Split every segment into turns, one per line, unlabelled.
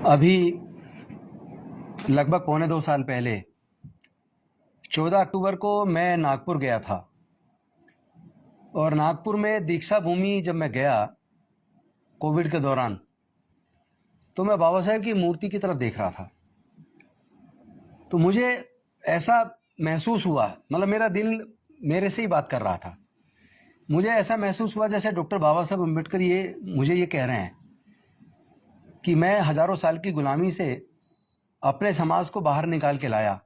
अभी लगभग पौने 2 साल पहले 14 अक्टूबर को मैं नागपुर गया था और नागपुर में दीक्षा भूमि जब मैं गया कोविड के दौरान तो मैं बाबा साहेब की मूर्ति की तरफ देख रहा था। तो मुझे ऐसा महसूस हुआ, मतलब मेरा दिल मेरे से ही बात कर रहा था। मुझे ऐसा महसूस हुआ जैसे डॉक्टर बाबा साहेब अम्बेडकर मुझे ये कह रहे हैं कि मैं हजारों साल की गुलामी से अपने समाज को बाहर निकाल के लाया।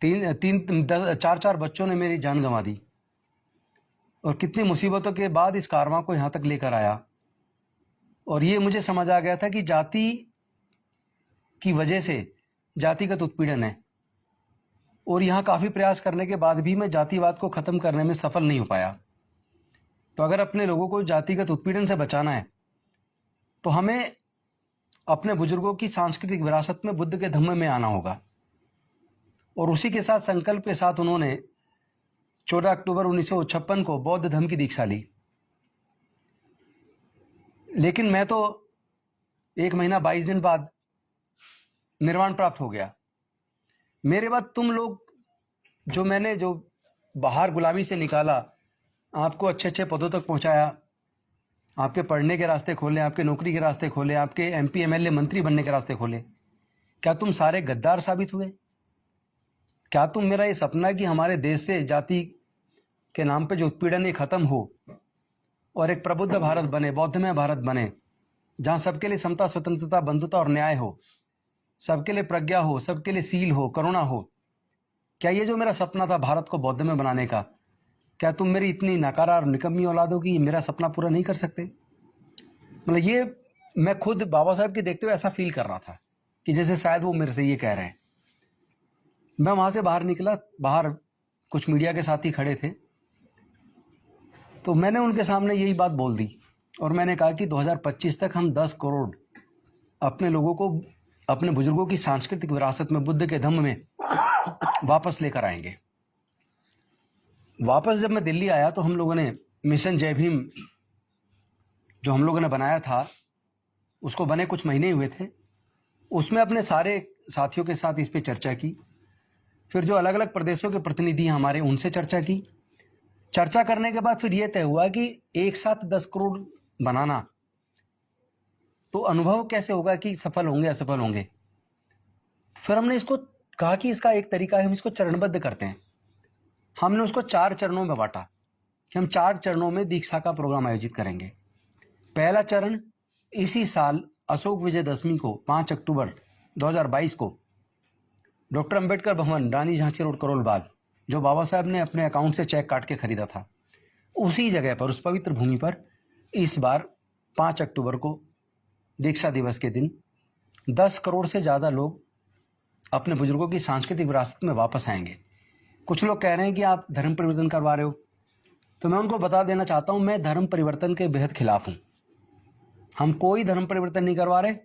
चार चार बच्चों ने मेरी जान गंवा दी और कितनी मुसीबतों के बाद इस कारवां को यहाँ तक लेकर आया। और ये मुझे समझ आ गया था कि जाति की वजह से जातिगत उत्पीड़न है और यहाँ काफ़ी प्रयास करने के बाद भी मैं जातिवाद को ख़त्म करने में सफल नहीं हो पाया। तो अगर अपने लोगों को जातिगत उत्पीड़न से बचाना है तो हमें अपने बुजुर्गों की सांस्कृतिक विरासत में बुद्ध के धम्म में आना होगा। और उसी के साथ संकल्प के साथ उन्होंने 14 अक्टूबर 1956 को बौद्ध धर्म की दीक्षा ली। लेकिन मैं तो 1 महीना 22 दिन बाद निर्वाण प्राप्त हो गया। मेरे बाद तुम लोग जो बाहर गुलामी से निकाला, आपको अच्छे अच्छे पदों तक पहुंचाया, आपके पढ़ने के रास्ते खोले, आपके नौकरी के रास्ते खोले, आपके एमपी एमएलए मंत्री बनने के रास्ते खोले, क्या तुम सारे गद्दार साबित हुए? क्या तुम मेरा ये सपना है कि हमारे देश से जाति के नाम पे जो उत्पीड़न है खत्म हो और एक प्रबुद्ध भारत बने, बौद्धमय भारत बने, जहां सबके लिए समता, स्वतंत्रता, बंधुता और न्याय हो, सबके लिए प्रज्ञा हो, सबके लिए सील हो, करुणा हो? क्या ये जो मेरा सपना था भारत को बौद्ध में बनाने का, क्या तुम मेरी इतनी नकारा और निकम्मी औलाद हो कि मेरा सपना पूरा नहीं कर सकते? मतलब ये मैं खुद बाबा साहब के देखते हुए ऐसा फील कर रहा था कि जैसे शायद वो मेरे से ये कह रहे हैं। मैं वहां से बाहर निकला, बाहर कुछ मीडिया के साथी खड़े थे, तो मैंने उनके सामने यही बात बोल दी और मैंने कहा कि 2025 तक हम 10 करोड़ अपने लोगों को अपने बुजुर्गों की सांस्कृतिक विरासत में बुद्ध के धम्म में वापस लेकर आएंगे। वापस जब मैं दिल्ली आया तो हम लोगों ने मिशन जय भीम जो हम लोगों ने बनाया था, उसको बने कुछ महीने हुए थे, उसमें अपने सारे साथियों के साथ इस पे चर्चा की। फिर जो अलग अलग प्रदेशों के प्रतिनिधि हमारे, उनसे चर्चा की। चर्चा करने के बाद फिर यह तय हुआ कि एक साथ 10 करोड़ बनाना, तो अनुभव कैसे होगा कि सफल होंगे असफल होंगे। फिर हमने इसको कहा कि इसका एक तरीका है, हम इसको चरणबद्ध करते हैं। हमने उसको 4 चरणों में बांटा कि हम 4 चरणों में दीक्षा का प्रोग्राम आयोजित करेंगे। पहला चरण इसी साल अशोक विजयदशमी को 5 अक्टूबर 2022 को डॉक्टर अंबेडकर भवन, रानी झांसी रोड, करोल बाग, जो बाबा साहब ने अपने अकाउंट से चेक काट के खरीदा था, उसी जगह पर, उस पवित्र भूमि पर इस बार 5 अक्टूबर को दीक्षा दिवस के दिन 10 करोड़ से ज़्यादा लोग अपने बुजुर्गों की सांस्कृतिक विरासत में वापस आएंगे। कुछ लोग कह रहे हैं कि आप धर्म परिवर्तन करवा रहे हो, तो मैं उनको बता देना चाहता हूं, मैं धर्म परिवर्तन के बेहद खिलाफ हूं। हम कोई धर्म परिवर्तन नहीं करवा रहे।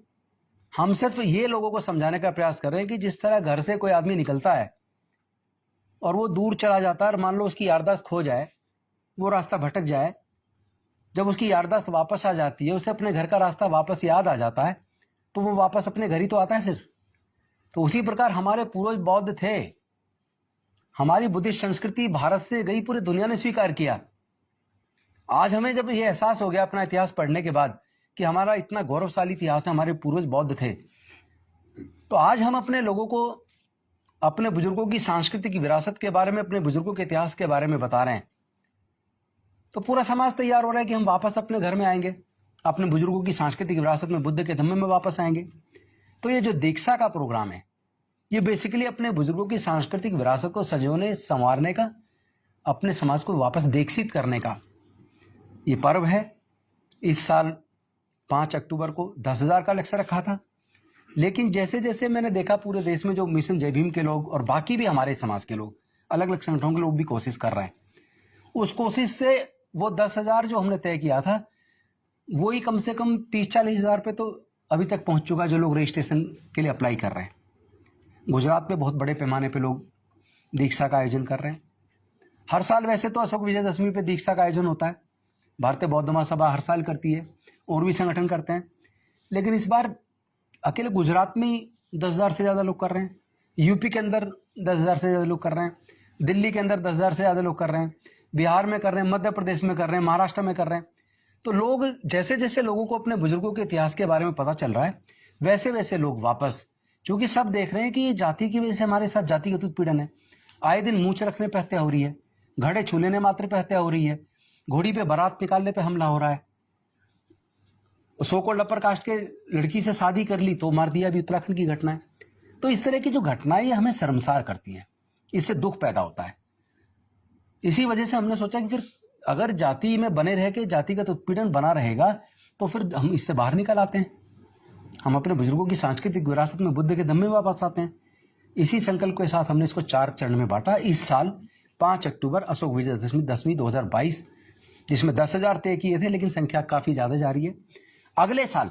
हम सिर्फ ये लोगों को समझाने का प्रयास कर रहे हैं कि जिस तरह घर से कोई आदमी निकलता है और वो दूर चला जाता है और मान लो उसकी याददाश्त खो जाए, वो रास्ता भटक जाए, जब उसकी याददाश्त वापस आ जाती है, उसे अपने घर का रास्ता वापस याद आ जाता है, तो वो वापस अपने घर ही तो आता है फिर। तो उसी प्रकार हमारे पूर्वज बौद्ध थे। हमारी बुद्धिस्ट संस्कृति भारत से गई, पूरी दुनिया ने स्वीकार किया। आज हमें जब यह एहसास हो गया अपना इतिहास पढ़ने के बाद कि हमारा इतना गौरवशाली इतिहास है, हमारे पूर्वज बौद्ध थे, तो आज हम अपने लोगों को अपने बुजुर्गों की सांस्कृतिक विरासत के बारे में, अपने बुजुर्गों के इतिहास के बारे में बता रहे हैं। तो पूरा समाज तैयार हो रहा है कि हम वापस अपने घर में आएंगे, अपने बुजुर्गों की सांस्कृतिक विरासत में बुद्ध के धम्म में वापस आएंगे। तो ये जो दीक्षा का प्रोग्राम है, ये बेसिकली अपने बुजुर्गों की सांस्कृतिक विरासत को सजोने संवारने का, अपने समाज को वापस दीक्षित करने का ये पर्व है। इस साल 5 अक्टूबर को 10,000 का लक्ष्य रखा था, लेकिन जैसे जैसे मैंने देखा पूरे देश में जो मिशन जय भीम के लोग और बाकी भी हमारे समाज के लोग, अलग अलग संगठनों के लोग भी कोशिश कर रहे हैं, उस कोशिश से वो 10,000 जो हमने तय किया था, वही कम से कम 30-40 हज़ार पे तो अभी तक पहुंच चुका है, जो लोग रजिस्ट्रेशन के लिए अप्लाई कर रहे हैं। गुजरात में बहुत बड़े पैमाने पे लोग दीक्षा का आयोजन कर रहे हैं। हर साल वैसे तो अशोक विजयदशमी पे दीक्षा का आयोजन होता है, भारतीय बौद्ध महासभा हर साल करती है और भी संगठन करते हैं, लेकिन इस बार अकेले गुजरात में ही 10,000 से ज़्यादा लोग कर रहे हैं, यूपी के अंदर 10,000 से ज़्यादा लोग कर रहे हैं, दिल्ली के अंदर 10,000 से ज़्यादा लोग कर रहे हैं, बिहार में कर रहे हैं, मध्य प्रदेश में कर रहे हैं, महाराष्ट्र में कर रहे हैं। तो लोग जैसे जैसे लोगों को अपने बुजुर्गों के इतिहास के बारे में पता चल रहा है, वैसे वैसे लोग वापस, क्योंकि सब देख रहे हैं कि जाति की वजह से हमारे साथ जातिगत उत्पीड़न है। आए दिन मूंछ रखने पर हत्या हो रही है, घड़े छू लेने मात्र पे हत्या हो रही है, घोड़ी पे बारात निकालने पे हमला हो रहा है, सो कॉल्ड अपर कास्ट के लड़की से शादी कर ली तो मार दिया, अभी उत्तराखंड की घटना है। तो इस तरह की जो घटनाएं ये हमें शर्मसार करती हैं, इससे दुख पैदा होता है। इसी वजह से हमने सोचा कि फिर अगर जाति में बने रह के जातिगत उत्पीड़न बना रहेगा तो फिर हम इससे बाहर निकल आते हैं, हम अपने बुजुर्गों की सांस्कृतिक विरासत में बुद्ध के दम में वापस आते हैं। इसी संकल्प के साथ हमने इसको 4 चरण में बांटा। इस साल 5 अक्टूबर अशोक विजयदशमी 2022, जिसमें 10,000 तय किए थे, लेकिन संख्या काफी ज्यादा जा रही है। अगले साल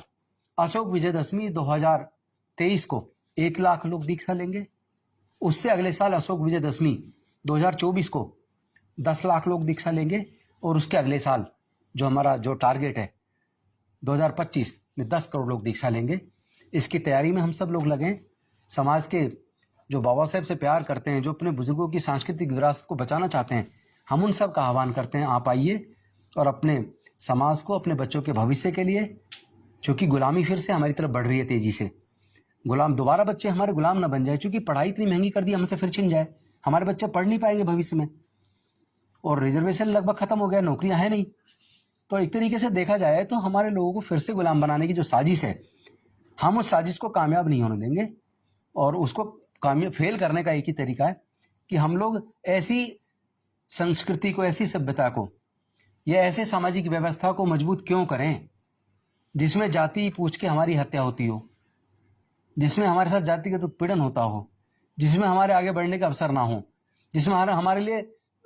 अशोक विजयदशमी 2023 को 1 लाख लोग दीक्षा लेंगे। उससे अगले साल अशोक विजयदशमी 2024 को 10 लाख लोग दीक्षा लेंगे। और उसके अगले साल जो हमारा जो टारगेट है 2025 में 10 करोड़ लोग दीक्षा लेंगे। इसकी तैयारी में हम सब लोग लगे। समाज के जो बाबा साहेब से प्यार करते हैं, जो अपने बुजुर्गों की सांस्कृतिक विरासत को बचाना चाहते हैं, हम उन सब का आह्वान करते हैं, आप आइए और अपने समाज को, अपने बच्चों के भविष्य के लिए, क्योंकि गुलामी फिर से हमारी तरफ बढ़ रही है तेजी से। गुलाम दोबारा बच्चे हमारे गुलाम ना बन जाए, क्योंकि पढ़ाई इतनी महंगी कर दी, हमसे फिर छिन जाए, हमारे बच्चे पढ़ नहीं पाएंगे भविष्य में। और रिजर्वेशन लगभग खत्म हो गया, नौकरियां हैं नहीं। तो एक तरीके से देखा जाए तो हमारे लोगों को फिर से गुलाम बनाने की जो साजिश है, हम उस साजिश को कामयाब नहीं होने देंगे। और उसको कामयाब फेल करने का एक ही तरीका है कि हम लोग ऐसी संस्कृति को, ऐसी सभ्यता को या ऐसे सामाजिक व्यवस्था को मजबूत क्यों करें जिसमें जाति पूछ के हमारी हत्या होती हो, जिसमें हमारे साथ जातिगत उत्पीड़न होता हो, जिसमें हमारे आगे बढ़ने का अवसर ना हो, जिसमें हमारे लिए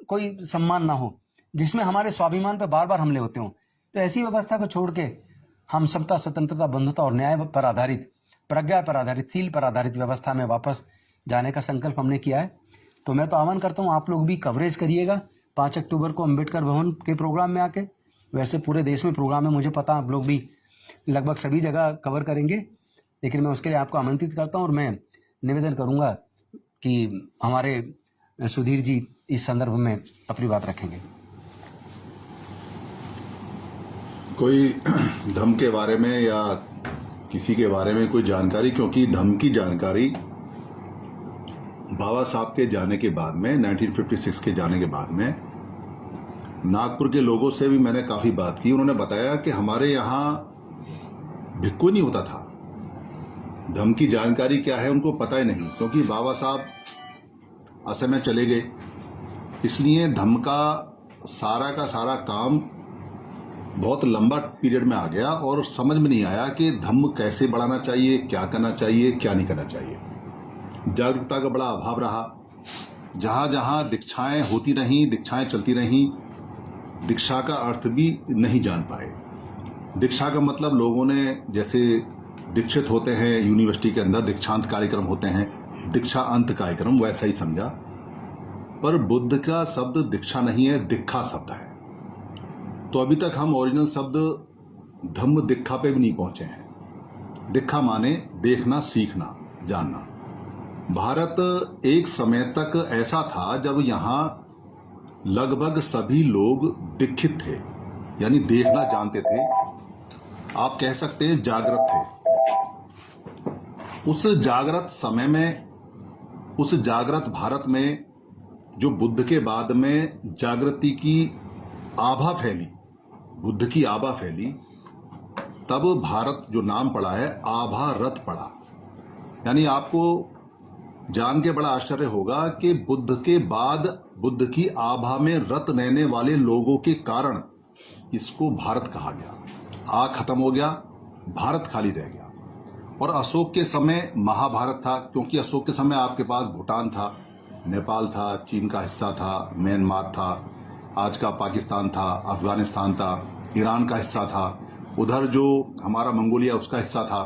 कोई सम्मान ना हो, जिसमें हमारे स्वाभिमान पर बार बार हमले होते हों। तो ऐसी व्यवस्था को छोड़ के हम समता, स्वतंत्रता, बंधुता और न्याय पर आधारित, प्रज्ञा पर आधारित, सील पर आधारित व्यवस्था में वापस जाने का संकल्प हमने किया है। तो मैं तो आह्वान करता हूँ, आप लोग भी कवरेज करिएगा 5 अक्टूबर को अम्बेडकर भवन के प्रोग्राम में आके। वैसे पूरे देश में प्रोग्राम है, मुझे पता आप लोग भी लगभग सभी जगह कवर करेंगे, लेकिन मैं उसके लिए आपको आमंत्रित करता हूँ। और मैं निवेदन करूँगा कि हमारे सुधीर जी इस संदर्भ में अपनी बात रखेंगे।
कोई धम्म के बारे में या किसी के बारे में कोई जानकारी, क्योंकि धम्म की जानकारी बाबा साहब के जाने के बाद में, 1956 के जाने के बाद में नागपुर के लोगों से भी मैंने काफ़ी बात की। उन्होंने बताया कि हमारे यहाँ भिक्खु नहीं होता था। धम्म की जानकारी क्या है उनको पता ही नहीं, क्योंकि बाबा साहब असम में चले गए, इसलिए धम्म का सारा काम बहुत लंबा पीरियड में आ गया और समझ में नहीं आया कि धम्म कैसे बढ़ाना चाहिए, क्या करना चाहिए, क्या नहीं करना चाहिए। जागरूकता का बड़ा अभाव रहा। जहाँ जहाँ दीक्षाएं होती रहीं, दीक्षाएं चलती रहीं, दीक्षा का अर्थ भी नहीं जान पाए। दीक्षा का मतलब लोगों ने, जैसे दीक्षित होते हैं यूनिवर्सिटी के अंदर, दीक्षांत कार्यक्रम होते हैं, दीक्षा अंत कार्यक्रम, वैसा ही समझा। पर बुद्ध का शब्द दीक्षा नहीं है, दीक्षा शब्द है। तो अभी तक हम ओरिजिनल शब्द धम्म दीक्षा पे भी नहीं पहुंचे हैं। दीक्षा माने देखना, सीखना, जानना। भारत एक समय तक ऐसा था जब यहाँ लगभग सभी लोग दीक्षित थे, यानी देखना जानते थे। आप कह सकते हैं जागृत थे। उस जागृत समय में, उस जागृत भारत में जो बुद्ध के बाद में जागृति की आभा फैली, बुद्ध की आभा फैली, तब भारत जो नाम पड़ा है आभा रथ पड़ा। यानी आपको जान के बड़ा आश्चर्य होगा कि बुद्ध के बाद बुद्ध की आभा में रत रहने वाले लोगों के कारण इसको भारत कहा गया। आ खत्म हो गया, भारत खाली रह गया। और अशोक के समय महाभारत था, क्योंकि अशोक के समय आपके पास भूटान था, नेपाल था, चीन का हिस्सा था, म्यांमार था, आज का पाकिस्तान था, अफगानिस्तान था, ईरान का हिस्सा था, उधर जो हमारा मंगोलिया उसका हिस्सा था,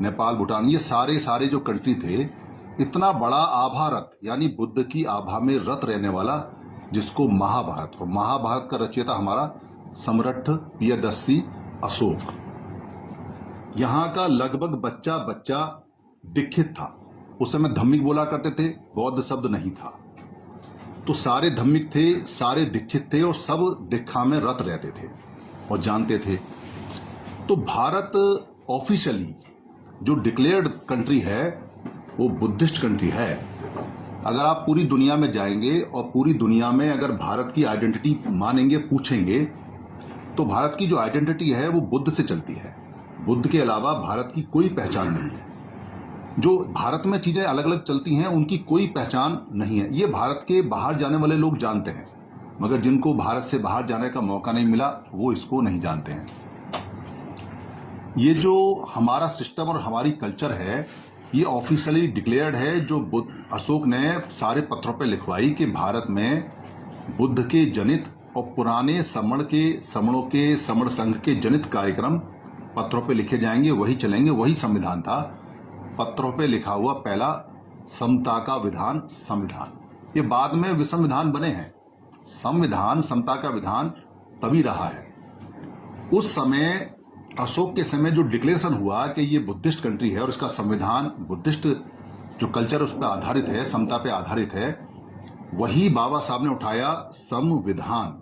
नेपाल, भूटान, ये सारे जो कंट्री थे। इतना बड़ा आभा रथ, यानी बुद्ध की आभा में रत रहने वाला, जिसको महाभारत, और महाभारत का रचयिता हमारा सम्राट प्रियदर्शी अशोक। यहाँ का लगभग बच्चा बच्चा दीक्षित था। उस समय धम्मिक बोला करते थे, बौद्ध शब्द नहीं था। तो सारे धम्मिक थे, सारे दीक्षित थे और सब दीक्षा में रत रहते थे और जानते थे। तो भारत ऑफिशियली जो डिक्लेयर्ड कंट्री है वो बुद्धिस्ट कंट्री है। अगर आप पूरी दुनिया में जाएंगे और पूरी दुनिया में अगर भारत की आइडेंटिटी मानेंगे, पूछेंगे, तो भारत की जो आइडेंटिटी है वो बुद्ध से चलती है। बुद्ध के अलावा भारत की कोई पहचान नहीं है। जो भारत में चीजें अलग अलग चलती हैं उनकी कोई पहचान नहीं है। ये भारत के बाहर जाने वाले लोग जानते हैं, मगर जिनको भारत से बाहर जाने का मौका नहीं मिला वो इसको नहीं जानते हैं। ये जो हमारा सिस्टम और हमारी कल्चर है ये ऑफिशियली डिक्लेयर्ड है, जो बुद्ध अशोक ने सारे पत्रों पे लिखवाई कि भारत में बुद्ध के जनित और पुराने समणों के समण संघ के जनित कार्यक्रम पत्रों पे लिखे जाएंगे, वही चलेंगे। वही संविधान था, पत्रों पे लिखा हुआ पहला समता का विधान संविधान। ये बाद में विसंविधान बने हैं। संविधान समता का विधान तभी रहा है। उस समय अशोक के समय जो डिक्लेरेशन हुआ कि ये बुद्धिस्ट कंट्री है और इसका संविधान बुद्धिस्ट जो कल्चर उस पर आधारित है, समता पे आधारित है, वही बाबा साहब ने उठाया संविधान,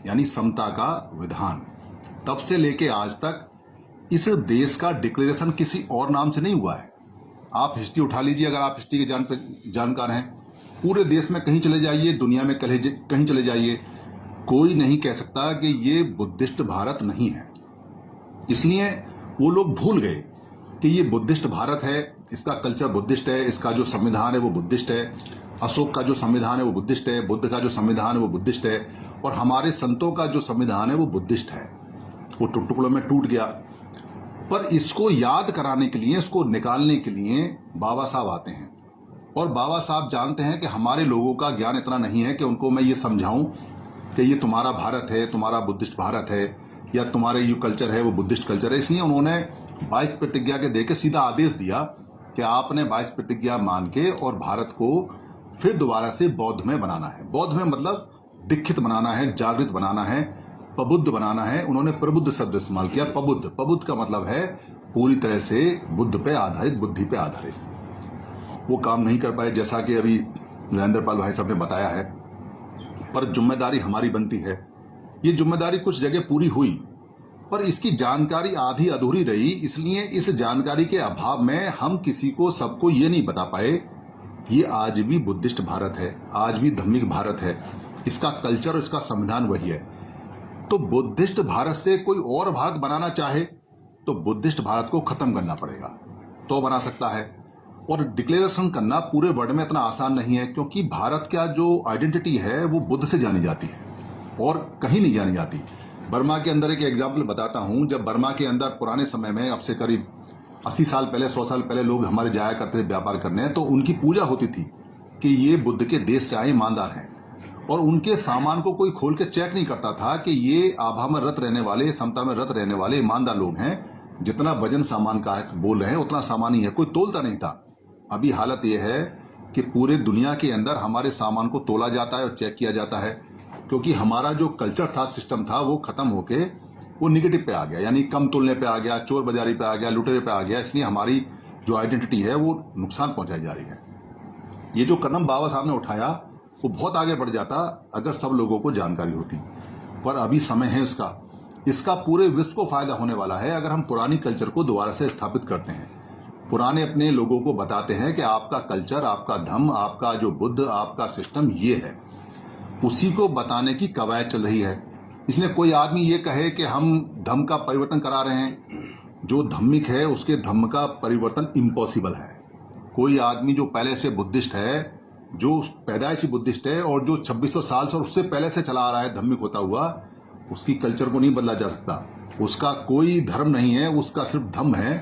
यानी समता का विधान। तब से लेके आज तक इस देश का डिक्लेरेशन किसी और नाम से नहीं हुआ है। आप हिस्ट्री उठा लीजिए, अगर आप हिस्ट्री के जानकार हैं, पूरे देश में कहीं चले जाइए, दुनिया में कहीं चले जाइए, कोई नहीं कह सकता कि ये बुद्धिस्ट भारत नहीं है। इसलिए वो लोग भूल गए कि ये बुद्धिस्ट भारत है, इसका कल्चर बुद्धिस्ट है, इसका जो संविधान है वो बुद्धिस्ट है, अशोक का जो संविधान है वो बुद्धिस्ट है, बुद्ध का जो संविधान है वो बुद्धिस्ट है, और हमारे संतों का जो संविधान है वो बुद्धिस्ट है। वो टुकड़ों में टूट गया। पर इसको याद कराने के लिए, इसको निकालने के लिए बाबा साहब आते हैं, और बाबा साहब जानते हैं कि हमारे लोगों का ज्ञान इतना नहीं है कि उनको मैं ये समझाऊं कि ये तुम्हारा भारत है, तुम्हारा बुद्धिस्ट भारत है, या तुम्हारे जो कल्चर है वो बुद्धिस्ट कल्चर है। इसलिए उन्होंने 22 प्रतिज्ञा के देके सीधा आदेश दिया कि आपने 22 प्रतिज्ञा मान के और भारत को फिर दोबारा से बौद्ध में बनाना है। बौद्ध में मतलब दीक्षित बनाना है, जागृत बनाना है, प्रबुद्ध बनाना है। उन्होंने प्रबुद्ध शब्द इस्तेमाल किया। प्रबुद्ध का मतलब है पूरी तरह से बुद्ध पे आधारित, बुद्धि पे आधारित। वो काम नहीं कर पाए, जैसा कि अभी नरेंद्र पाल भाई साहब ने बताया है। पर जिम्मेदारी हमारी बनती है। ये जिम्मेदारी कुछ जगह पूरी हुई, पर इसकी जानकारी आधी अधूरी रही। इसलिए इस जानकारी के अभाव में हम किसी को, सबको ये नहीं बता पाए ये आज भी बुद्धिस्ट भारत है, आज भी धम्मिक भारत है, इसका कल्चर, इसका संविधान वही है। तो बुद्धिस्ट भारत से कोई और भारत बनाना चाहे तो बुद्धिस्ट भारत को खत्म करना पड़ेगा, तो बना सकता है। और डिक्लेरेशन करना पूरे वर्ल्ड में इतना आसान नहीं है, क्योंकि भारत का जो आइडेंटिटी है वो बुद्ध से जानी जाती है और कहीं नहीं जानी जाती। बर्मा के अंदर एक एग्जाम्पल बताता हूं। जब बर्मा के अंदर पुराने समय में, अब से करीब 80 साल पहले, 100 साल पहले लोग हमारे जाया करते थे व्यापार करने, तो उनकी पूजा होती थी कि ये बुद्ध के देश से आए ईमानदार हैं, और उनके सामान को कोई खोल के चेक नहीं करता था कि ये आभा में रत रहने वाले, समता में रत रहने वाले ईमानदार लोग हैं। जितना वजन सामान का बोल रहे हैं उतना सामान ही है, कोई तोलता नहीं था। अभी हालत यह है कि पूरे दुनिया के अंदर हमारे सामान को तोला जाता है और चेक किया जाता है, क्योंकि हमारा जो कल्चर था, सिस्टम था, वो खत्म होके वो निगेटिव पे आ गया, यानी कम तोलने पे आ गया, चोर बाजारी पे आ गया, लुटेरे पे आ गया। इसलिए हमारी जो आइडेंटिटी है वो नुकसान पहुंचाई जा रही है। ये जो कदम बाबा साहब ने उठाया वो बहुत आगे बढ़ जाता अगर सब लोगों को जानकारी होती, पर अभी समय है इसका पूरे विश्व को फायदा होने वाला है अगर हम पुरानी कल्चर को दोबारा से स्थापित करते हैं। पुराने अपने लोगों को बताते हैं कि आपका कल्चर, आपका धर्म, आपका जो बुद्ध, आपका सिस्टम ये है, उसी को बताने की कवायद चल रही है। इसलिए कोई आदमी ये कहे कि हम धर्म का परिवर्तन करा रहे हैं, जो धम्मिक है उसके धर्म का परिवर्तन इम्पॉसिबल है। कोई आदमी जो पहले से बुद्धिस्ट है, जो पैदाइशी बुद्धिस्ट है और जो 2600 साल से और उससे पहले से चला आ रहा है धम्मिक होता हुआ, उसकी कल्चर को नहीं बदला जा सकता। उसका कोई धर्म नहीं है, उसका सिर्फ धम्म है।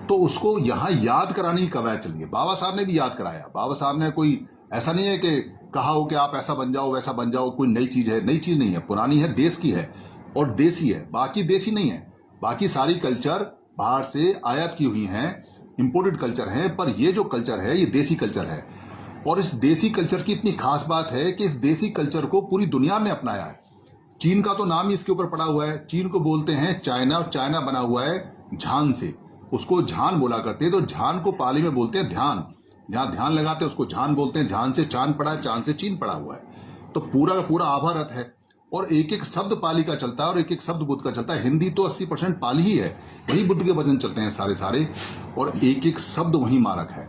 तो उसको यहाँ याद कराने की कवायद चल रही है। बाबा साहब ने भी याद कराया। बाबा साहब ने कोई ऐसा नहीं है कि कहा हो कि आप ऐसा बन जाओ, वैसा बन जाओ, कोई नई चीज है। नई चीज नहीं है, पुरानी है, देश की है और देसी है। बाकी देसी नहीं है। बाकी सारी कल्चर बाहर से आयात की हुई हैं, इंपोर्टेड कल्चर है, पर ये जो कल्चर है ये देसी कल्चर है। और इस देसी कल्चर की इतनी खास बात है कि इस देसी कल्चर को पूरी दुनिया ने अपनाया है। चीन का तो नाम ही इसके ऊपर पड़ा हुआ है। चीन को बोलते हैं चाइना, और चाइना बना हुआ है झान से। उसको झान बोला करते हैं। तो झान को पाली में बोलते हैं ध्यान, जहां ध्यान लगाते हैं उसको झान बोलते हैं। झान से चांद पड़ा है, चांद से चीन पड़ा हुआ है। तो पूरा का पूरा आभा रथ है और एक एक शब्द पाली का चलता है और एक एक शब्द बुद्ध का चलता है। हिंदी तो 80% पाली ही है, वही बुद्ध के वचन चलते हैं सारे सारे, और एक एक शब्द वही मारक है।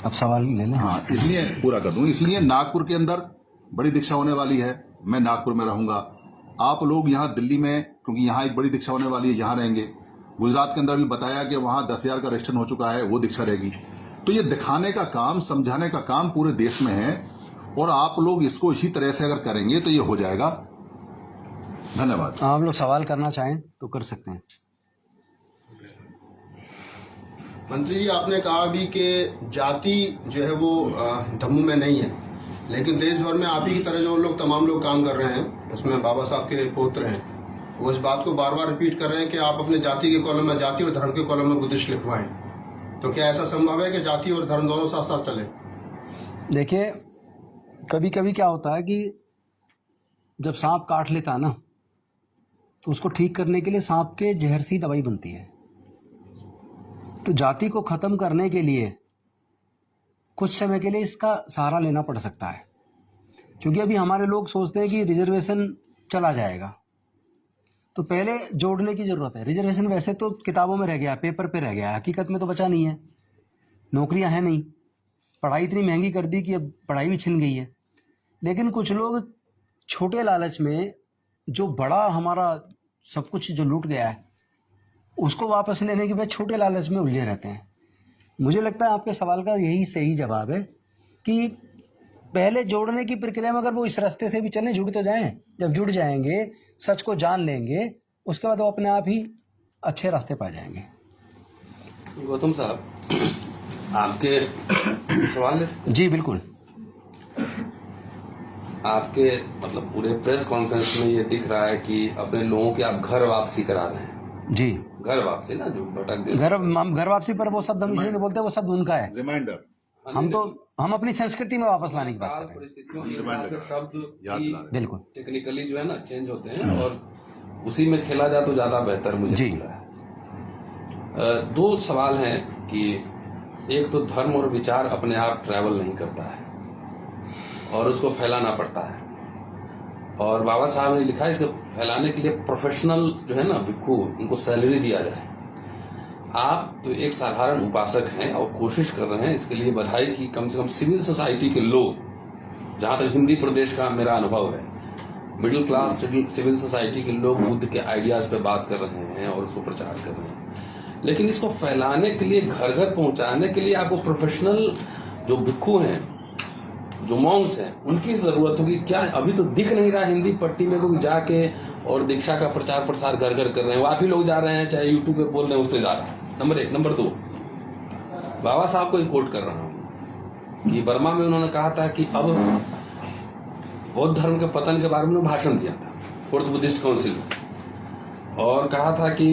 अब सवाल ले लें।
हाँ, इसलिए पूरा कर दूं। इसलिए नागपुर के अंदर बड़ी दीक्षा होने वाली है, मैं नागपुर में रहूंगा। आप लोग यहाँ दिल्ली में, क्योंकि यहाँ एक बड़ी दीक्षा होने वाली है, यहाँ रहेंगे। गुजरात के अंदर भी बताया कि वहाँ 10,000 का रजिस्ट्रेशन हो चुका है, वो दीक्षा रहेगी। तो ये दिखाने का काम, समझाने का काम पूरे देश में है, और आप लोग इसको इसी तरह से अगर करेंगे तो ये हो जाएगा। धन्यवाद।
आप लोग सवाल करना चाहें तो कर सकते हैं।
मंत्री जी, आपने कहा अभी कि जाति जो है वो धम्म में नहीं है, लेकिन देश भर में आप ही की तरह जो लोग तमाम लोग काम कर रहे हैं, उसमें बाबा साहब के पौत्र हैं, वो इस बात को बार बार रिपीट कर रहे हैं कि आप अपने जाति के कॉलम में, जाति और धर्म के कॉलम में बुद्धिस्ट लिखवाएं। तो क्या ऐसा संभव है कि जाति और धर्म दोनों साथ साथ चले?
देखिए, कभी कभी क्या होता है कि जब सांप काट लेता है ना, तो उसको ठीक करने के लिए सांप के जहर सी दवाई बनती है। तो जाति को खत्म करने के लिए कुछ समय के लिए इसका सहारा लेना पड़ सकता है, क्योंकि अभी हमारे लोग सोचते हैं कि रिजर्वेशन चला जाएगा, तो पहले जोड़ने की जरूरत है। रिजर्वेशन वैसे तो किताबों में रह गया, पेपर पे रह गया, हकीकत में तो बचा नहीं है। नौकरियां हैं नहीं, पढ़ाई इतनी महंगी कर दी कि अब पढ़ाई भी छिन गई है। लेकिन कुछ लोग छोटे लालच में, जो बड़ा हमारा सब कुछ जो लूट गया है, उसको वापस लेने के बाद छोटे लालच में उलझे रहते हैं। मुझे लगता है आपके सवाल का यही सही जवाब है कि पहले जोड़ने की प्रक्रिया में अगर वो इस रास्ते से भी चलें, जुड़ तो जाएं। जब जुड़ जाएंगे, सच को जान लेंगे, उसके बाद वो अपने आप ही अच्छे रास्ते पा जाएंगे।
गौतम साहब, आपके सवाल ले सकते
जी बिल्कुल।
आपके मतलब पूरे प्रेस कॉन्फ्रेंस में ये दिख रहा है कि अपने लोगों की आप घर वापसी करा रहे हैं।
जी,
घर वापसी ना, जो भटक गए।
घर वापसी पर वो शब्द हम इसलिए नहीं बोलते, वो शब्द उनका है।
रिमाइंडर,
हम अपनी संस्कृति में वापस लाने की बात कर रहे हैं।
परिस्थितियों के हिसाब से शब्द
याद दिला रहे।
बिल्कुल।
टेक्निकली जो है ना चेंज होते हैं, और उसी में खेला जाए तो ज्यादा बेहतर मुझे
जी।
लगता है। दो सवाल हैं कि एक तो धर्म और विचार अपने आप ट्रैवल नहीं करता है और उसको फैलाना पड़ता है, और बाबा साहब ने लिखा है इसको फैलाने के लिए प्रोफेशनल जो है ना भिक्खू, उनको सैलरी दिया जाए। आप तो एक साधारण उपासक हैं और कोशिश कर रहे हैं, इसके लिए बधाई की। कम से कम सिविल सोसाइटी के लोग, जहां तक हिंदी प्रदेश का मेरा अनुभव है, मिडिल क्लास सिविल सोसाइटी के लोग बुद्ध के आइडियाज पे बात कर रहे हैं और उसको प्रचार कर रहे हैं। लेकिन इसको फैलाने के लिए, घर घर पहुंचाने के लिए आपको प्रोफेशनल जो भिक्खू हैं, जो मॉन्क्स हैं, उनकी जरूरत होगी। क्या अभी तो दिख नहीं रहा हिंदी पट्टी में कोई जाके और दीक्षा का प्रचार प्रसार घर घर कर रहे हैं? वो आप ही लोग जा रहे हैं, चाहे यूट्यूब पे बोल रहे हैं, उससे जा रहा है। नंबर एक। नंबर दो, बाबा साहब को कोट कर रहा हूं कि बर्मा में उन्होंने कहा था कि अब बौद्ध धर्म के पतन के बारे में भाषण दिया था 4th बुद्धिस्ट काउंसिल में, और कहा था कि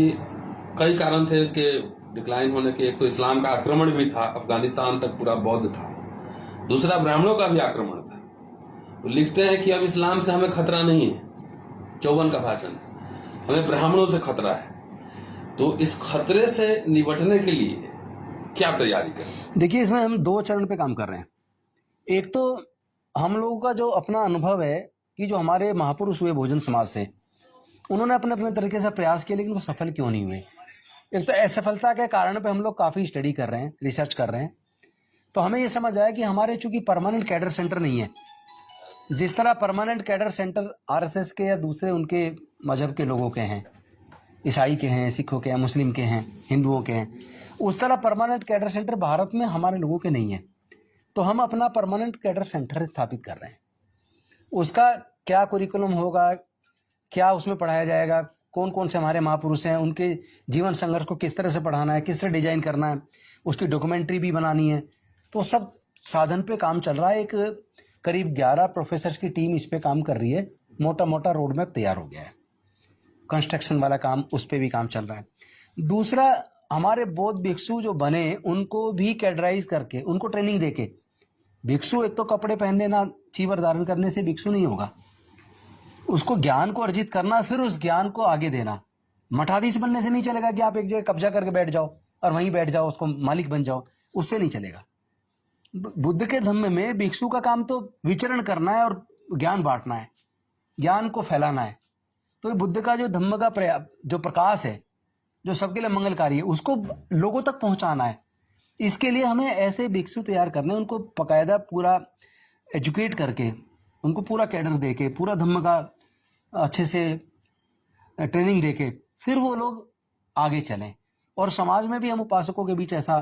कई कारण थे इसके डिक्लाइन होने के। एक तो इस्लाम का आक्रमण भी था, अफगानिस्तान तक पूरा बौद्ध था। दूसरा, ब्राह्मणों का भी आक्रमण था। तो लिखते हैं कि अब इस्लाम से हमें खतरा नहीं है, 54 का भाषण, हमें ब्राह्मणों से खतरा है। तो इस खतरे से निपटने के लिए क्या तैयारी करें?
देखिए, इसमें हम 2 चरण पे काम कर रहे हैं। एक तो हम लोगों का जो अपना अनुभव है कि जो हमारे महापुरुष हुए भोजन समाज से, उन्होंने अपने अपने तरीके से प्रयास किए, लेकिन वो सफल क्यों नहीं हुए। एक तो असफलता के कारण पे हम लोग काफी स्टडी कर रहे हैं, रिसर्च कर रहे हैं। तो हमें ये समझ आया कि हमारे चूंकि परमानेंट कैडर सेंटर नहीं है, जिस तरह परमानेंट कैडर सेंटर आरएसएस के या दूसरे उनके मजहब के लोगों के हैं, ईसाई के हैं, सिखों के हैं, मुस्लिम के हैं, हिंदुओं के हैं, उस तरह परमानेंट कैडर सेंटर भारत में हमारे लोगों के नहीं है। तो हम अपना परमानेंट कैडर सेंटर स्थापित कर रहे हैं। उसका क्या कुरिकुलम होगा, क्या उसमें पढ़ाया जाएगा, कौन कौन से हमारे महापुरुष हैं, उनके जीवन संघर्ष को किस तरह से पढ़ाना है, किस तरह डिजाइन करना है, उसकी डॉक्यूमेंट्री भी बनानी है। तो सब साधन पे काम चल रहा है। एक करीब 11 प्रोफेसर्स की टीम इस पे काम कर रही है। मोटा मोटा रोड मैप तैयार हो गया है। कंस्ट्रक्शन वाला काम, उस पे भी काम चल रहा है। दूसरा, हमारे बौद्ध भिक्षु जो बने, उनको भी कैडराइज करके, उनको ट्रेनिंग देके, भिक्षु एक तो कपड़े पहनने ना चीवर धारण करने से भिक्षु नहीं होगा, उसको ज्ञान को अर्जित करना, फिर उस ज्ञान को आगे देना। मठाधीश बनने से नहीं चलेगा कि आप एक जगह कब्जा करके बैठ जाओ, और वहीं बैठ जाओ, उसको मालिक बन जाओ, उससे नहीं चलेगा। बुद्ध के धम्म में भिक्षु का काम तो विचरण करना है और ज्ञान बांटना है, ज्ञान को फैलाना है। तो ये बुद्ध का जो धम्म का जो प्रकाश है, जो सबके लिए मंगलकारी है, उसको लोगों तक पहुंचाना है। इसके लिए हमें ऐसे भिक्षु तैयार करने, उनको बकायदा पूरा एजुकेट करके, उनको पूरा कैडर देके, पूरा धम्म का अच्छे से ट्रेनिंग देके, फिर वो लोग आगे चलें। और समाज में भी हम उपासकों के बीच ऐसा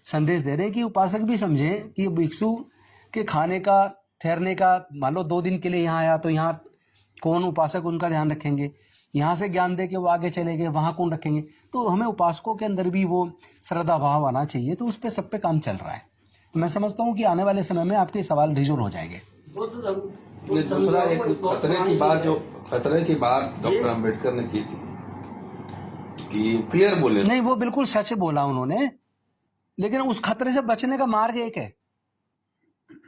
संदेश दे रहे हैं कि उपासक भी समझें कि भिक्षु के खाने का, ठहरने का, मान लो 2 दिन के लिए यहाँ आया तो यहाँ कौन उपासक उनका ध्यान रखेंगे, यहाँ से ज्ञान दे के वो आगे चले गए, वहाँ कौन रखेंगे। तो हमें उपासकों के अंदर भी वो श्रद्धा भाव आना चाहिए। तो उस पर सब पे काम चल रहा है। तो मैं समझता हूँ कि आने वाले समय में आपके सवाल रिजोर हो जाएंगे।
दूसरा एक खतरे की बात डॉक्टर अम्बेडकर ने की थी कि क्लियर बोले,
नहीं वो बिल्कुल सच बोला उन्होंने, लेकिन उस खतरे से बचने का मार्ग एक है।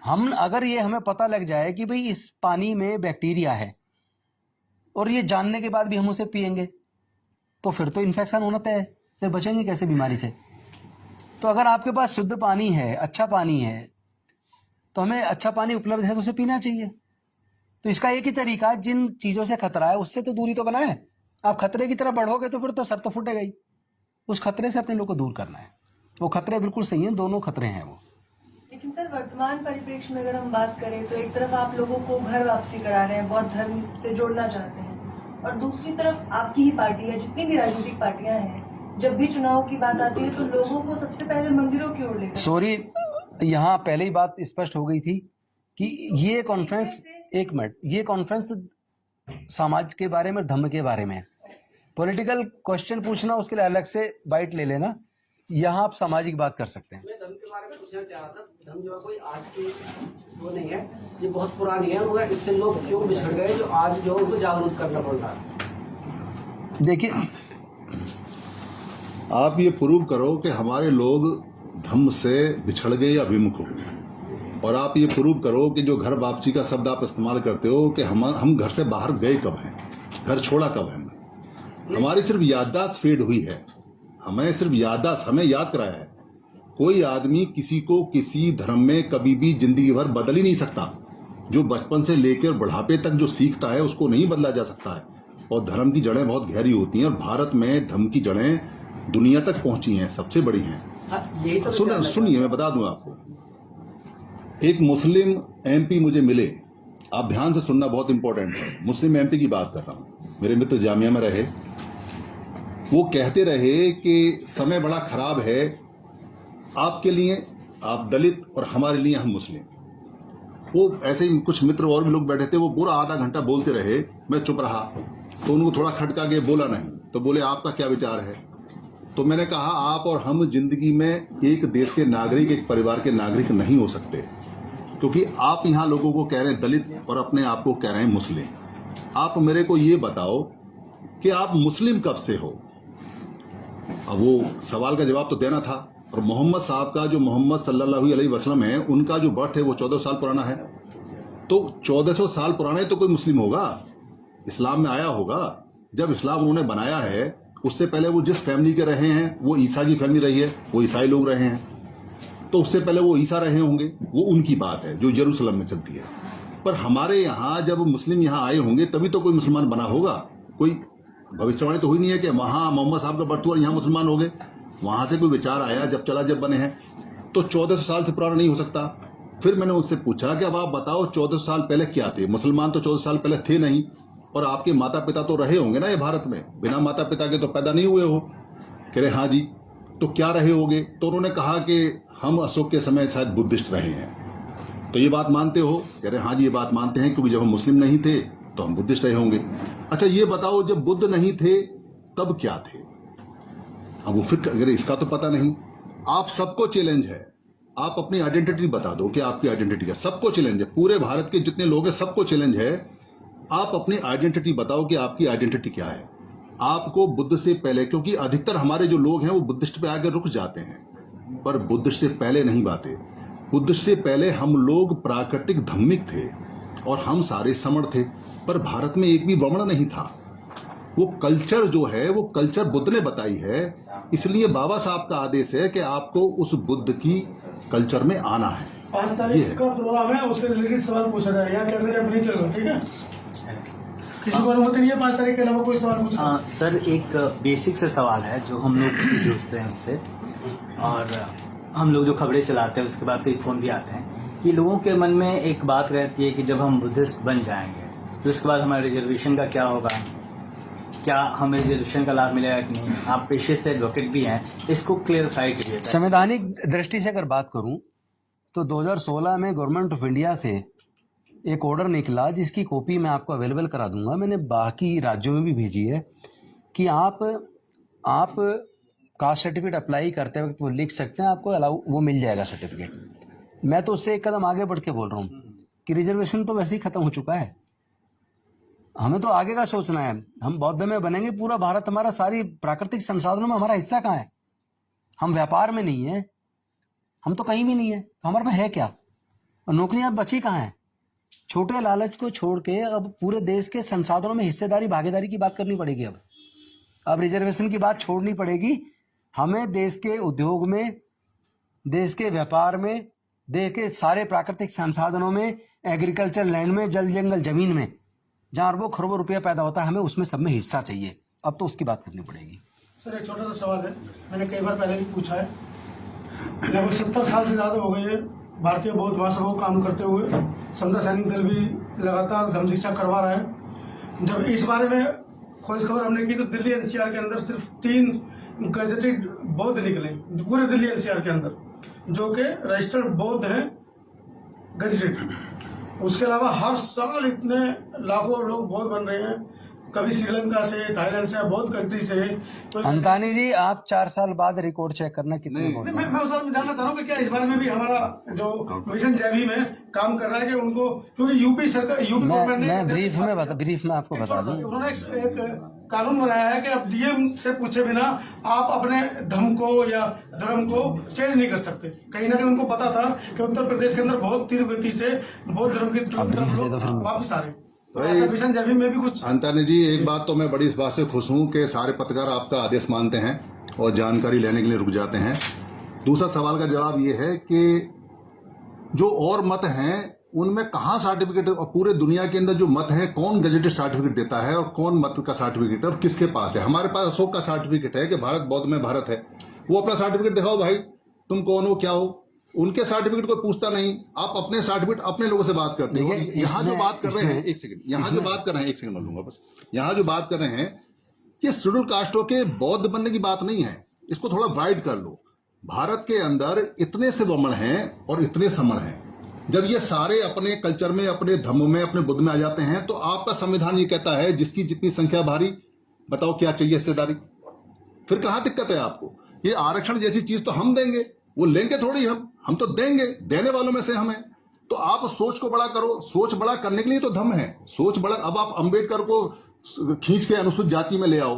हम अगर ये हमें पता लग जाए कि भाई इस पानी में बैक्टीरिया है और ये जानने के बाद भी हम उसे पिएंगे, तो फिर तो इन्फेक्शन होना तय है, फिर बचेंगे कैसे बीमारी से। तो अगर आपके पास शुद्ध पानी है, अच्छा पानी है, तो हमें अच्छा पानी उपलब्ध है तो उसे पीना चाहिए। तो इसका एक ही तरीका, जिन चीजों से खतरा है उससे तो दूरी तो बनाए। आप खतरे की तरफ बढ़ोगे तो फिर तो सर तो फूटेगा ही। उस खतरे से अपने लोग को दूर करना है। वो खतरे बिल्कुल सही हैं, दोनों खतरे हैं वो।
लेकिन सर, वर्तमान परिप्रेक्ष्य में अगर हम बात करें तो एक तरफ आप लोगों को घर वापसी करा रहे हैं, बौद्ध धर्म से जोड़ना चाहते हैं, और दूसरी तरफ आपकी ही पार्टी है, जितनी भी राजनीतिक पार्टियां हैं, जब भी चुनाव की बात आती है तो लोगों को सबसे पहले मंदिरों की ओर लेकर।
सॉरी, यहाँ पहले ही बात स्पष्ट हो गई थी कि ये कॉन्फ्रेंस, एक मिनट, ये कॉन्फ्रेंस समाज के बारे में, धर्म के बारे में। पॉलिटिकल क्वेश्चन पूछना उसके लिए अलग से बाइट ले लेना, यहाँ आप सामाजिक बात कर सकते हैं।
मैं धर्म के बारे में पूछना चाह रहा था। धर्म जो है कोई आज की वो नहीं है, ये बहुत पुरानी है, मगर इससे लोग क्यों बिछड़ गए जो आज जो उनको जागरूक करना पड़ रहा है।
देखिए,
आप ये प्रूव करो कि हमारे लोग धम्म से बिछड़ गए या विमुख हो गए, और आप ये प्रूव करो कि जो घर वापसी का शब्द आप इस्तेमाल करते हो कि हम घर से बाहर गए कब हैं, घर छोड़ा कब है। हमारी सिर्फ याददाश्त फेड हुई है, हमें सिर्फ याददाश्त, हमें याद कराया है। कोई आदमी किसी को किसी धर्म में कभी भी जिंदगी भर बदल ही नहीं सकता। जो बचपन से लेकर बुढ़ापे तक जो सीखता है उसको नहीं बदला जा सकता है। और धर्म की जड़ें बहुत गहरी होती हैं, और भारत में धर्म की जड़ें दुनिया तक पहुंची हैं, सबसे बड़ी हैं।
तो
सुनिए, मैं बता दूं आपको। एक मुस्लिम MP मुझे मिले, आप ध्यान से सुनना, बहुत इंपॉर्टेंट है। मुस्लिम MP की बात कर रहा हूं, मेरे मित्र जामिया में रहे। वो कहते रहे कि समय बड़ा खराब है आपके लिए, आप दलित, और हमारे लिए हम मुस्लिम। वो ऐसे ही कुछ मित्र और भी लोग बैठे थे, वो पूरा आधा घंटा बोलते रहे, मैं चुप रहा। तो उनको थोड़ा खटका के बोला नहीं, तो बोले आपका क्या विचार है। तो मैंने कहा आप और हम जिंदगी में एक देश के नागरिक, एक परिवार के नागरिक नहीं हो सकते, क्योंकि आप यहाँ लोगों को कह रहे हैं दलित और अपने आप को कह रहे हैं मुस्लिम। आप मेरे को ये बताओ कि आप मुस्लिम कब से हो। अब वो सवाल का जवाब तो देना था। और मोहम्मद साहब का, जो मोहम्मद सल्लल्लाहु अलैहि वसल्लम है, उनका जो बर्थ है वो 1400 साल पुराना है। तो 1400 साल पुराने तो कोई मुस्लिम होगा, इस्लाम में आया होगा। जब इस्लाम उन्होंने बनाया है, उससे पहले वो जिस फैमिली के रहे हैं, वो ईसा की फैमिली रही है, वो ईसाई लोग रहे हैं। तो उससे पहले वो ईसा रहे होंगे, वो उनकी बात है जो यरूशलेम में चलती है। पर हमारे यहाँ जब मुस्लिम यहाँ आए होंगे तभी तो कोई मुसलमान बना होगा। कोई भविष्यवाणी तो हुई नहीं है कि वहाँ मोहम्मद साहब का बर्थ हुआ और यहाँ मुसलमान हो गए। वहाँ से कोई विचार आया, जब चला जब बने हैं। तो 1400 साल से पुराना नहीं हो सकता। फिर मैंने उनसे पूछा कि अब आप बताओ 1400 साल पहले क्या थे। मुसलमान तो 1400 साल पहले थे नहीं, और आपके माता पिता तो रहे होंगे ना ये भारत में, बिना माता पिता के तो पैदा नहीं हुए हो। कह रहे हाँ जी, तो क्या रहे होगे। तो उन्होंने कहा कि हम अशोक के समय शायद बुद्धिस्ट रहे हैं। तो ये बात मानते हो। कह रहे हाँ जी, ये बात मानते हैं, क्योंकि जब हम मुस्लिम नहीं थे तो हम बुद्धिस्ट रहे होंगे। अच्छा ये बताओ, जब बुद्ध नहीं थे तब क्या थे। अब वो फिर अगर इसका तो पता नहीं। आप सबको चैलेंज है, आप अपनी आइडेंटिटी बता दो कि आपकी आइडेंटिटी क्या। सबको चैलेंज है, पूरे भारत के जितने लोग हैं सबको चैलेंज है। आप अपनी आइडेंटिटी बताओ कि आपकी आइडेंटिटी क्या है। आपको बुद्ध से पहले, क्योंकि अधिकतर हमारे जो लोग हैं वो बुद्धिस्ट पे आकर रुक जाते हैं, पर बुद्धिस्ट से पहले नहीं बातें। बुद्धिस्ट से पहले हम लोग प्राकृतिक धम्मिक थे और हम सारे समण थे, पर भारत में एक भी वर्ण नहीं था। वो कल्चर जो है वो कल्चर बुद्ध ने बताई है, इसलिए बाबा साहब का आदेश है कि आपको उस बुद्ध की कल्चर में आना है।
5
ये
तारीख
है।
का प्रोग्राम है, उसके रिलेटेड सवाल पूछा जाए या कैबिनेट अब नहीं चल रहा, ठीक है? किसी को अनुमति नहीं है 5 तारीख के अलावा कोई सवाल पूछना?
सर एक बेसिक से सवाल है जो हम लोग जूझते हैं उससे, और हम लोग जो खबरें चलाते हैं उसके बाद कई फ़ोन भी आते हैं कि लोगों के मन में एक बात रहती है कि जब हम बुद्धिस्ट बन जाएंगे तो उसके बाद हमारे रिजर्वेशन का क्या होगा, क्या हमें रिजर्वेशन का लाभ मिलेगा कि नहीं। आप पेशे से एडवोकेट भी हैं, इसको क्लियरिफाई करिए।
संवैधानिक दृष्टि से अगर बात करूं तो 2016 में गवर्नमेंट ऑफ इंडिया से एक ऑर्डर निकला जिसकी कॉपी मैं आपको अवेलेबल करा दूंगा, मैंने बाकी राज्यों में भी भेजी है, कि आप कास्ट सर्टिफिकेट अप्लाई करते वक्त वो लिख सकते हैं, आपको अलाउ वो मिल जाएगा सर्टिफिकेट। मैं तो उससे एक कदम आगे बढ़ के बोल रहा हूँ कि रिजर्वेशन तो वैसे ही खत्म हो चुका है, हमें तो आगे का सोचना है। हम बौद्ध में बनेंगे, पूरा भारत हमारा, सारी प्राकृतिक संसाधनों में हमारा हिस्सा कहाँ है? हम व्यापार में नहीं है, हम तो कहीं भी नहीं है, तो हमारे पास है क्या? और नौकरियां बची कहाँ हैं? छोटे लालच को छोड़ के अब पूरे देश के संसाधनों में हिस्सेदारी भागीदारी की बात करनी पड़ेगी। अब रिजर्वेशन की बात छोड़नी पड़ेगी। हमें देश के उद्योग में, देश के व्यापार में, देश के सारे प्राकृतिक संसाधनों में, एग्रीकल्चर लैंड में, जल जंगल जमीन में, जहाँ अरबों खरबों रुपया पैदा होता है, हमें उसमें सब में हिस्सा चाहिए। अब तो उसकी बात करनी पड़ेगी।
सर एक छोटा सा सवाल है, मैंने कई बार पहले भी पूछा है। लगभग 70 साल से ज़्यादा हो गए हैं भारतीय बौद्ध महासभा को काम करते हुए। समता सैनिक दल भी लगातार धर्म शिक्षा करवा रहा है। जब इस बारे में खोज खबर हमने की तो दिल्ली एनसीआर के अंदर सिर्फ 3 गजेटेड बौद्ध निकले, पूरे दिल्ली एनसीआर के अंदर, जो कि रजिस्टर्ड बौद्ध हैं, गजेटेड। उसके अलावा हर साल इतने लाखों लोग बौद्ध बन रहे हैं, कभी श्रीलंका से, थाईलैंड से, बहुत कंट्री से।
अंतानी जी, आप 4 साल बाद रिकॉर्ड चेक करना कितने
नहीं,
बौद्ध
मैं उस बारे में जानना चाह रहा हूँ कि क्या इस बारे में भी हमारा जो मिशन जय में काम कर रहा है कि उनको, क्योंकि यूपी गवर्नमेंट ने,
मैं ब्रीफ में आपको बता दूं।
उन्होंने एक कानून बनाया है कि अब डीएम से पूछे बिना आप अपने धर्म को या धर्म को चेंज नहीं कर सकते। कहीं ना कहीं उनको पता था कि उत्तर प्रदेश के अंदर बहुत तीव्र गति से बौद्ध धर्म की तरफ लोग वापिस आ रहे हैं। तो ऐसा मिशन जय में भी कुछ।
अंतानी जी, एक बात तो मैं बड़ी इस बात से खुश हूं कि सारे पत्रकार आपका आदेश मानते हैं और जानकारी लेने के लिए रुक जाते हैं। दूसरा सवाल का जवाब ये है कि जो और मत हैं उनमें कहाँ सर्टिफिकेट, और पूरे दुनिया के अंदर जो मत है कौन गजेटेड सर्टिफिकेट देता है और कौन मत का सर्टिफिकेट है और किसके पास है? हमारे पास अशोक का सर्टिफिकेट है कि भारत बौद्ध में भारत है, वो अपना सर्टिफिकेट दिखाओ भाई, तुम कौन हो, क्या हो। उनके सर्टिफिकेट कोई पूछता नहीं, आप अपने सर्टिफिकेट अपने लोगों से बात करते हो। यहाँ जो बात कर रहे हैं, एक सेकंड, यहाँ जो बात कर रहे हैं, एक सेकंड लूंगा बस, यहाँ जो बात कर रहे हैं कि शेड्यूल कास्टों के बौद्ध बनने की बात नहीं है, इसको थोड़ा वाइड कर लो। भारत के अंदर इतने से वमन हैं और इतने समण हैं, जब ये सारे अपने कल्चर में, अपने धर्म में, अपने बुद्ध में आ जाते हैं तो आपका संविधान ये कहता है जिसकी जितनी संख्या भारी, बताओ क्या चाहिए हिस्सेदारी? फिर कहाँ दिक्कत है आपको? ये आरक्षण जैसी चीज तो हम देंगे, वो लेंगे थोड़ी, हम तो देंगे, देने वालों में से हम हैं। तो आप सोच को बड़ा करो, सोच बड़ा करने के लिए तो धम्म है, सोच बड़ा। अब आप अंबेडकर को खींच के अनुसूचित जाति में ले आओ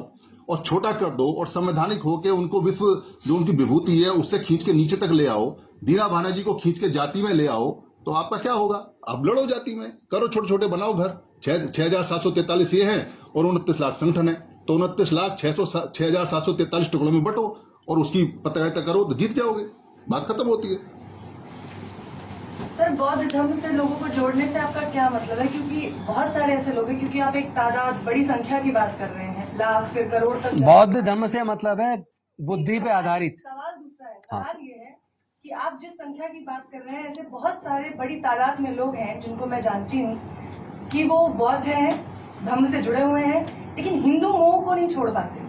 और छोटा कर दो और संवैधानिक होके उनको विश्व जो उनकी विभूति है उससे खींच के नीचे तक ले आओ, दीना भाना जी को खींच के जाति में ले आओ, तो आपका क्या होगा? अब लड़ो जाति में, करो छोटे छोटे बनाओ घर। 6,743 ये हैं और 29 लाख संगठन है, तो 29,6,743 टुकड़ों में बटो और उसकी पत्रकारिता करो तो जीत जाओगे, बात खत्म होती है।
सर, बौद्ध धर्म से लोगों को जोड़ने से आपका क्या मतलब है? क्योंकि बहुत सारे ऐसे लोग हैं, क्योंकि आप एक तादाद, बड़ी संख्या की बात कर रहे हैं, लाख फिर करोड़ तक।
बौद्ध धर्म से मतलब है बुद्धि पे आधारित।
सवाल दूसरा है,
हाँ।
सवाल ये है कि आप जिस संख्या की बात कर रहे हैं, ऐसे बहुत सारे बड़ी तादाद में लोग हैं जिनको मैं जानती हूँ कि वो बौद्ध हैं, धर्म से जुड़े हुए हैं, लेकिन हिंदू मोह को नहीं छोड़ पाते।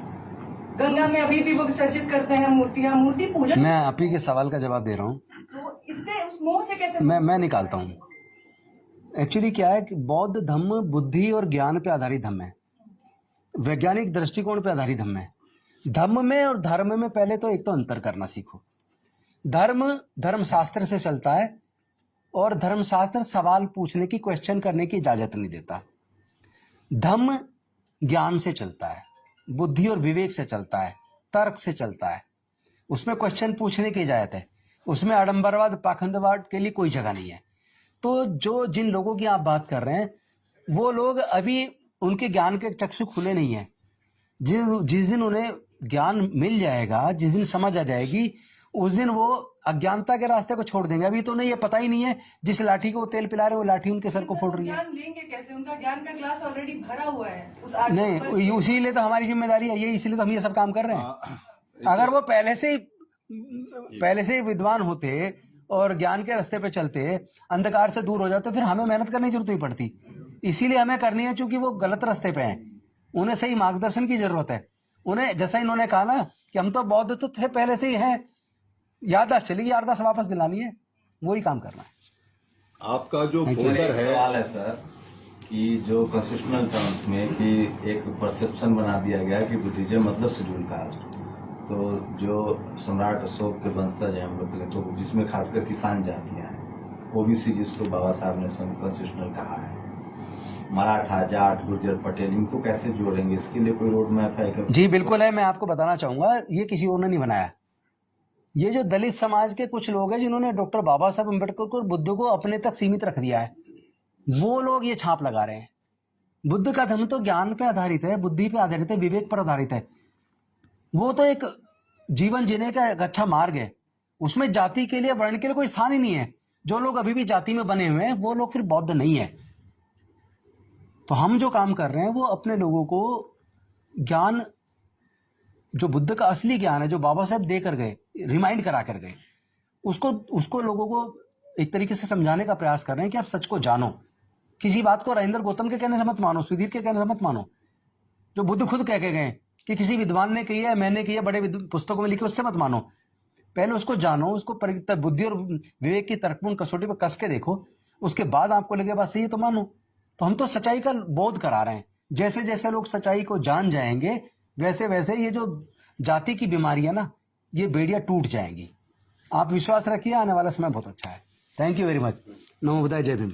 गंगा में अभी भी वो विसर्जित करते हैं मूर्तियां, मूर्ति पूजन।
मैं आप ही के सवाल का जवाब दे रहा हूँ,
तो इससे उस मोह से कैसे
मैं निकालता हूँ। एक्चुअली क्या है कि बौद्ध धर्म बुद्धि और ज्ञान पे आधारित धर्म है, वैज्ञानिक दृष्टिकोण पे आधारित धर्म है। धर्म में और धर्म में पहले तो एक तो अंतर करना सीखो। धर्मशास्त्र से चलता है और धर्मशास्त्र सवाल पूछने की, क्वेश्चन करने की इजाजत नहीं देता। धर्म ज्ञान से चलता है, बुद्धि और विवेक से चलता है, तर्क से चलता है, उसमें क्वेश्चन पूछने की इजाजत है, उसमें आडंबरवाद, पाखंडवाद के लिए कोई जगह नहीं है। तो जिन लोगों की आप बात कर रहे हैं वो लोग अभी उनके ज्ञान के चक्षु खुले नहीं है, जिस दिन उन्हें ज्ञान मिल जाएगा, जिस दिन समझ आ जाएगी, उस दिन वो अज्ञानता के रास्ते को छोड़ देंगे। अभी तो उन्हें ये पता ही नहीं है, जिस लाठी को वो तेल पिला रहे वो लाठी उनके सर को फोड़ रही है।
ज्ञान लेंगे कैसे? उनका ज्ञान का ग्लास ऑलरेडी भरा हुआ है उस
नहीं, उसीलिए तो हमारी जिम्मेदारी है ये, इसीलिए तो हम ये सब काम कर रहे हैं। अगर वो पहले से ही विद्वान होते और ज्ञान के रास्ते पे चलते, अंधकार से दूर हो जाते, फिर हमें मेहनत करने की जरूरत नहीं पड़ती। इसीलिए हमें करनी है, क्योंकि वो गलत रास्ते पे हैं। उन्हें सही मार्गदर्शन की जरूरत है। उन्हें, जैसा इन्होंने कहा ना कि हम तो बौद्ध तो थे पहले से ही हैं, याददाश्त चली, याददाश्त वापस दिलानी है, वही काम करना है।
आपका जो
Thank you.
फोल्डर है,
सवाल है सर कि जो कॉन्स्टिट्यूशनल टर्म्स में कि एक परसेप्शन बना दिया गया कि बुद्धिज्म मतलब शेड्यूल कास्ट, तो जो सम्राट अशोक के वंशज हैं हम लोग के, तो जिसमें खासकर किसान जातियां हैं, ओबीसी जिसको बाबा साहब ने कॉन्स्टिट्यूशनल कहा है, मराठा, जाट, गुर्जर, पटेल, इनको कैसे जोड़ेंगे? इसके लिए कोई रोड मैप है?
जी बिल्कुल है। मैं आपको बताना चाहूंगा, ये किसी और ने नहीं बनाया। ये जो दलित समाज के कुछ लोग हैं जिन्होंने डॉक्टर बाबा साहब अम्बेडकर को, बुद्ध को अपने तक सीमित रख दिया है, वो लोग ये छाप लगा रहे हैं। बुद्ध का धर्म तो ज्ञान पे आधारित है, बुद्धि पे आधारित है, विवेक पर आधारित है। वो तो एक जीवन जीने का एक अच्छा मार्ग है। उसमें जाति के लिए, वर्ण के लिए कोई स्थान ही नहीं है। जो लोग अभी भी जाति में बने हुए हैं वो लोग फिर बौद्ध नहीं है। तो हम जो काम कर रहे हैं वो अपने लोगों को ज्ञान, जो बुद्ध का असली ज्ञान है, जो बाबा साहब देकर गए, रिमाइंड करा कर गए, उसको लोगों को एक तरीके से समझाने का प्रयास कर रहे हैं कि आप सच को जानो। किसी बात को राजेंद्र गौतम के कहने से मत मानो, सुधीर के कहने से मत मानो। जो बुद्ध खुद कह के गए कि किसी विद्वान ने कही है, मैंने कही है, बड़े पुस्तकों में लिखी, उससे मत मानो। पहले उसको जानो, उसको बुद्धि और विवेक की तर्कपूर्ण कसौटी पर कस के देखो, उसके बाद आपको लगे बात सही है तो मानो। तो हम तो सच्चाई का बोध करा रहे हैं। जैसे जैसे लोग सच्चाई को जान जाएंगे, वैसे वैसे ये जो जाति की बीमारी है ना, ये बेड़ियां टूट जाएंगी। आप विश्वास रखिए, आने वाला समय बहुत अच्छा है। Thank you very much. नमो बुद्धाय, जय भीम।